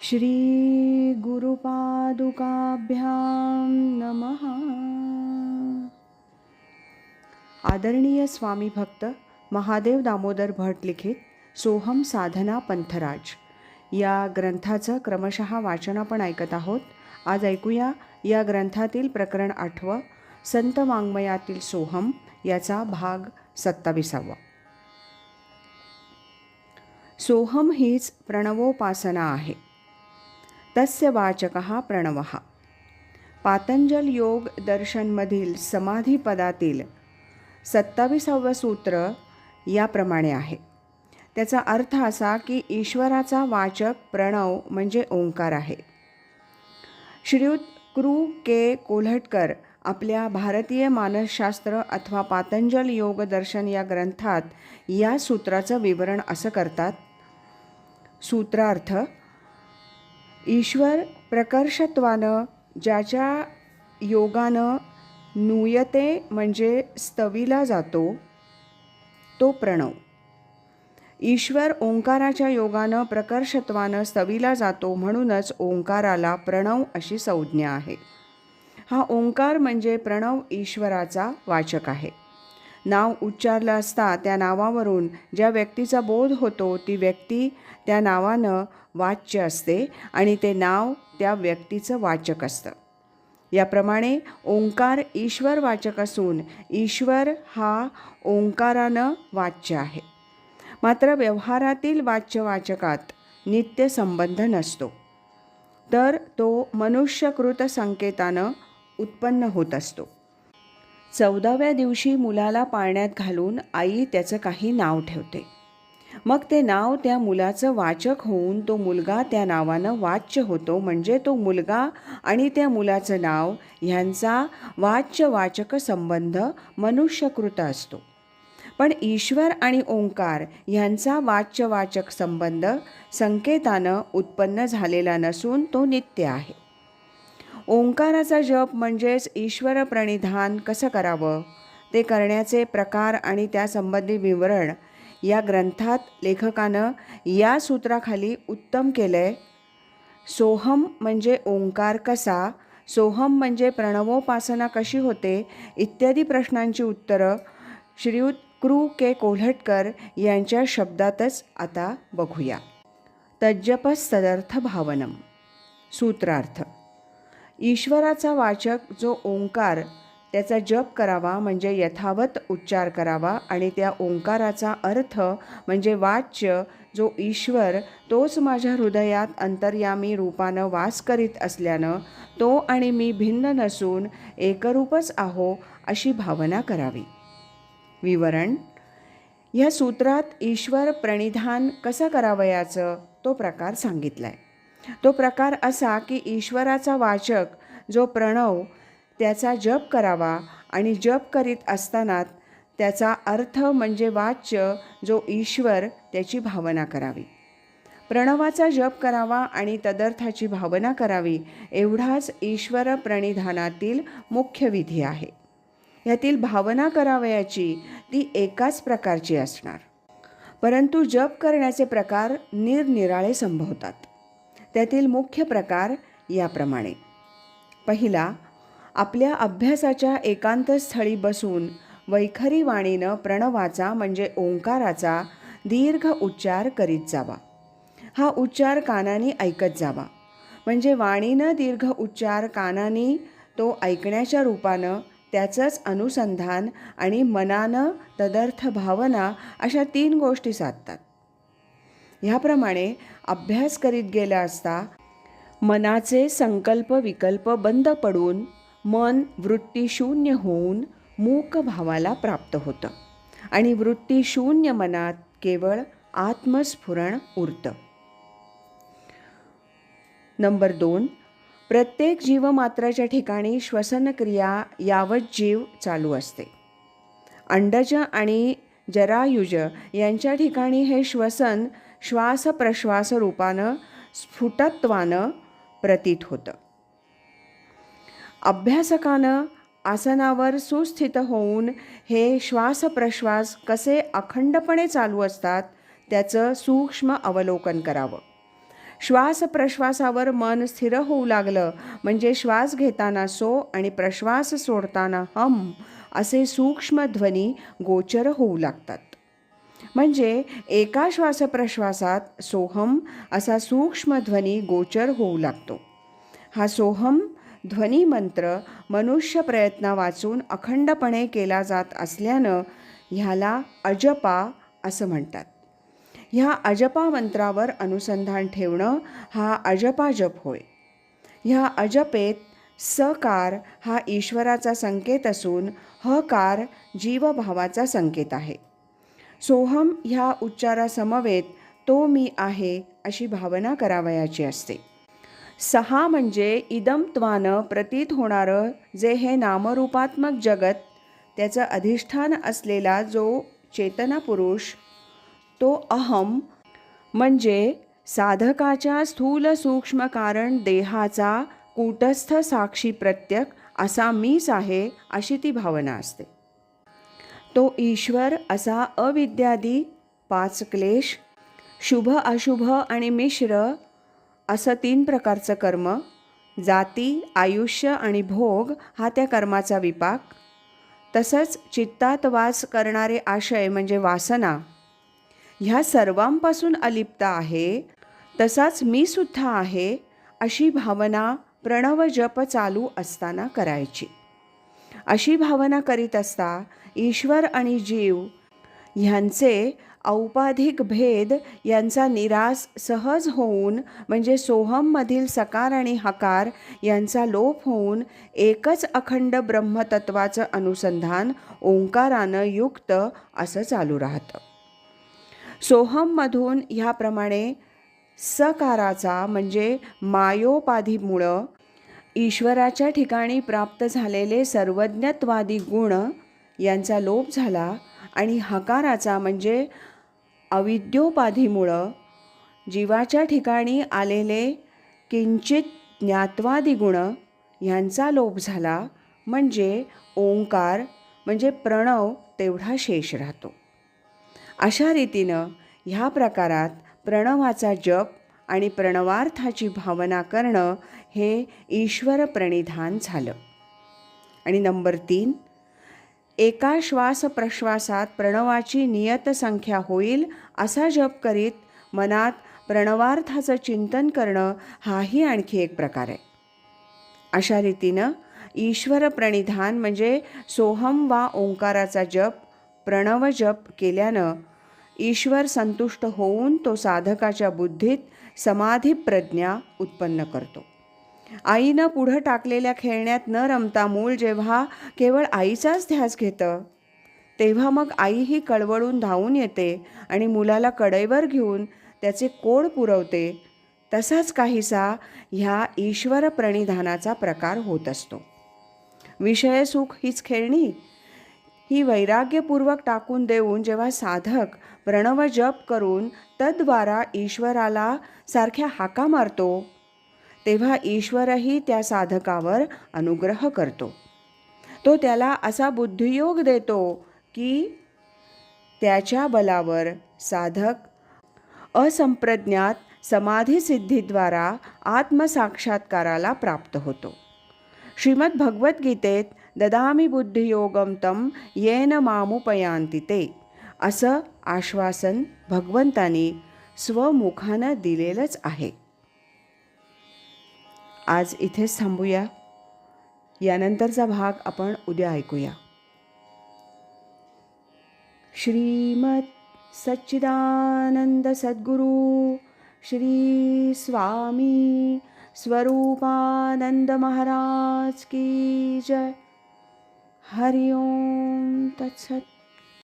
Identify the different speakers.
Speaker 1: श्री गुरुपादुकाभ्यां नमः। आदरणीय स्वामी भक्त महादेव दामोदर भट लिखित सोहम साधना पंथराज या ग्रंथाचं क्रमशः वाचन आपण ऐकत आहोत. आज ऐकूया या ग्रंथातील प्रकरण 8 संत वाङ्मयातील सोहम याचा भाग 27. सोहम हीच प्रणवोपासना आहे. तस्य वाचकः प्रणवः. पातंजल योग दर्शनमधील समाधीपदातील 27वं सूत्र याप्रमाणे आहे. त्याचा अर्थ असा की ईश्वराचा वाचक प्रणव म्हणजे ओंकार आहे. श्रीयुत कृ. के. कोल्हटकर आपल्या भारतीय मानसशास्त्र अथवा पातंजल योग दर्शन या ग्रंथात या सूत्राचं विवरण असं करतात. सूत्रार्थ: ईश्वर प्रकर्षत्वानं ज्याच्या योगानं नुयते म्हणजे स्तविला जातो तो प्रणव. ईश्वर ओंकाराच्या योगानं प्रकर्षत्वानं स्तविला जातो म्हणूनच ओंकाराला प्रणव अशी संज्ञा आहे. हा ओंकार म्हणजे प्रणव ईश्वराचा वाचक आहे. नाव उच्चारलं असता त्या नावावरून ज्या व्यक्तीचा बोध होतो ती व्यक्ती त्या नावानं वाच्य असते आणि ते नाव त्या व्यक्तीचं वाचक असतं. याप्रमाणे ओंकार ईश्वर वाचक असून ईश्वर हा ओंकारानं वाच्य आहे. मात्र व्यवहारातील वाच्यवाचकात नित्य संबंध नसतो, तर तो मनुष्यकृत संकेतानं उत्पन्न होत असतो. 14व्या दिवशी मुलाला पाळण्यात घालून आई त्याचं काही नाव ठेवते. मग ते नाव त्या मुलाचं वाचक होऊन तो मुलगा त्या नावानं वाच्य होतो. म्हणजे तो मुलगा आणि त्या मुलाचं नाव ह्यांचा वाच्यवाचक संबंध मनुष्यकृत असतो. पण ईश्वर आणि ओंकार ह्यांचा वाच्यवाचक संबंध संकेतानं उत्पन्न झालेला नसून तो नित्य आहे. ओंकाराचा जप म्हणजेच ईश्वर प्रणिधान कसं करावं ते करण्याचे प्रकार आणि त्यासंबंधी विवरण या ग्रंथात लेखकानं या सूत्राखाली उत्तम केलंय. सोहम म्हणजे ओंकार कसा, सोहम म्हणजे प्रणवोपासना कशी होते इत्यादी प्रश्नांची उत्तरं श्रीयुत कृ. के. कोल्हटकर यांच्या शब्दातच आता बघूया. तज्जपस्तदर्थ भावनम. सूत्रार्थ: ईश्वराचा वाचक जो ओंकार त्याचा जप करावा म्हणजे यथावत उच्चार करावा आणि त्या ओंकाराचा अर्थ म्हणजे वाच्य जो ईश्वर तोच माझ्या हृदयात अंतर्यामी रूपानं वास करीत असल्यानं तो आणि मी भिन्न नसून एकरूपच आहो अशी भावना करावी. विवरण: ह्या सूत्रात ईश्वर प्रणिधान कसं करावयाचं तो प्रकार सांगितला आहे. तो प्रकार असा की ईश्वराचा वाचक जो प्रणव त्याचा जप करावा आणि जप करीत असताना त्याचा अर्थ म्हणजे वाच्य जो ईश्वर त्याची भावना करावी. प्रणवाचा जप करावा आणि तदर्थाची भावना करावी एवढाच ईश्वर प्रणिधानातील मुख्य विधी आहे. यातील भावना करावयाची ती एकाच प्रकारची असणार, परंतु जप करण्याचे प्रकार निरनिराळे संभवतात. त्यातील मुख्य प्रकार याप्रमाणे: पहिला, आपल्या अभ्यासाच्या एकांतस्थळी बसून वैखरी वाणीनं प्रणवाचा म्हणजे ओंकाराचा दीर्घ उच्चार करीत जावा. हा उच्चार कानाने ऐकत जावा. म्हणजे वाणीनं दीर्घ उच्चार कानाने तो ऐकण्याच्या रूपानं त्याचंच अनुसंधान आणि मनानं तदर्थ भावना अशा 3 गोष्टी साधतात. ह्याप्रमाणे अभ्यास करीत गेला असता मनाचे संकल्प विकल्प बंद पडून मन वृत्तीशून्य होऊन मूक भावाला प्राप्त होतं आणि वृत्तीशून्य मनात केवळ आत्मस्फुरण उरतं. नंबर 2, प्रत्येक जीवमात्राच्या ठिकाणी श्वसनक्रिया यावत जीव चालू असते. अंडज आणि जरायुज यांच्या ठिकाणी हे श्वसन श्वासप्रश्वास रूपानं स्फुटत्वानं प्रतीत होतं. अभ्यासकानं आसनावर सुस्थित होऊन हे श्वासप्रश्वास कसे अखंडपणे चालू असतात त्याचं सूक्ष्म अवलोकन करावं. श्वास प्रश्वासावर मन स्थिर होऊ लागलं म्हणजे श्वास घेताना सो आणि प्रश्वास सोडताना हम असे सूक्ष्म ध्वनी गोचर होऊ लागतात. म्हणजे एका श्वासप्रश्वासात सोहम असा सूक्ष्म ध्वनी गोचर होऊ लागतो. हा सोहम ध्वनी मंत्र मनुष्य प्रयत्न वाचून अखंडपणे केला जात असल्यानं ह्याला अजपा असं म्हणतात. ह्या अजपा मंत्रावर अनुसंधान ठेवणं हा अजपा जप होय. ह्या अजपेत सकार हा ईश्वराचा संकेत असून हकार जीवभावाचा संकेत आहे. सोहम ह्या उच्चारासमवेत तो मी आहे अशी भावना करावयाची असते. सहा म्हणजे इदमत्वानं प्रतीत होणारं जे हे नामरूपात्मक जगत, त्याचं अधिष्ठान असलेला जो चेतना पुरुष, तो अहम म्हणजे साधकाच्या स्थूल सूक्ष्म कारण देहाचा कूटस्थ साक्षी प्रत्यक असा मीच आहे अशी ती भावना असते. तो ईश्वर असा अविद्यादी 5 क्लेश, शुभ अशुभ आणि मिश्र असं 3 प्रकारचं कर्म, जाती आयुष्य आणि भोग हा त्या कर्माचा विपाक, तसंच चित्तात वास करणारे आशय म्हणजे वासना, ह्या सर्वांपासून अलिप्त आहे. तसाच मी सुद्धा आहे अशी भावना प्रणव जप चालू असताना करायची. अशी भावना करीत असता ईश्वर आणि जीव ह्यांचे औपाधिक भेद यांचा निराश सहज होऊन म्हणजे सोहममधील सकार आणि हकार यांचा लोप होऊन एकच अखंड ब्रह्मतत्वाचं अनुसंधान ओंकारानं युक्त असं चालू राहतं. सोहममधून ह्याप्रमाणे सकाराचा म्हणजे मायोपाधीमुळं ईश्वराच्या ठिकाणी प्राप्त झालेले सर्वज्ञत्वादी गुण यांचा लोप झाला आणि हकाराचा म्हणजे अविद्योपाधीमुळं जीवाच्या ठिकाणी आलेले किंचित ज्ञात्वादी गुण ह्यांचा लोप झाला. म्हणजे ओंकार म्हणजे प्रणव तेवढा शेष राहतो. अशा रीतीनं ह्या प्रकारात प्रणवाचा जप आणि प्रणवार्थाची भावना करणं हे ईश्वर प्रणिधान झालं. आणि नंबर 3, एका श्वास प्रश्वासात प्रणवाची नियत संख्या होईल असा जप करीत मनात प्रणवार्थाचं चिंतन करणं हाही आणखी एक प्रकार आहे. अशा रीतीनं ईश्वर प्रणिधान म्हणजे सोहम वा ओंकाराचा जप, प्रणव जप केल्यानं ईश्वर संतुष्ट होऊन तो साधकाच्या बुद्धीत समाधी प्रज्ञा उत्पन्न करतो. आईनं पुढं टाकलेल्या खेळण्यात न रमता मूल जेव्हा केवळ आईचाच ध्यास घेतं, तेव्हा मग आईही कळवळून धावून येते आणि मुलाला कडेवर घेऊन त्याचे कोड पुरवते. तसाच काहीसा ह्या ईश्वर प्रणिधानाचा प्रकार होत असतो. विषयसुख हीच खेळणी ही वैराग्यपूर्वक टाकून देऊन जेव्हा साधक प्रणव जप करून तद्वारा ईश्वराला सारख्या हाका मारतो, तेव्हा ईश्वरही त्या साधकावर अनुग्रह करतो. तो त्याला असा बुद्धियोग देतो की त्याच्या बलावर साधक असंप्रज्ञात समाधिसिद्धीद्वारा आत्मसाक्षात्काराला प्राप्त होतो. श्रीमद भगवद्गीतेत ददामी बुद्धियोगम तम येन मामुपयांती ते असं आश्वासन भगवंतानी स्वमुखानं दिलेलंच आहे. आज इथेच थांबूया. यानंतरचा भाग आपण उद्या ऐकूया. श्रीमद सच्चिदानंद सद्गुरु श्री स्वामी स्वरूपानंद महाराज की जय. हरि ओम तत्सत.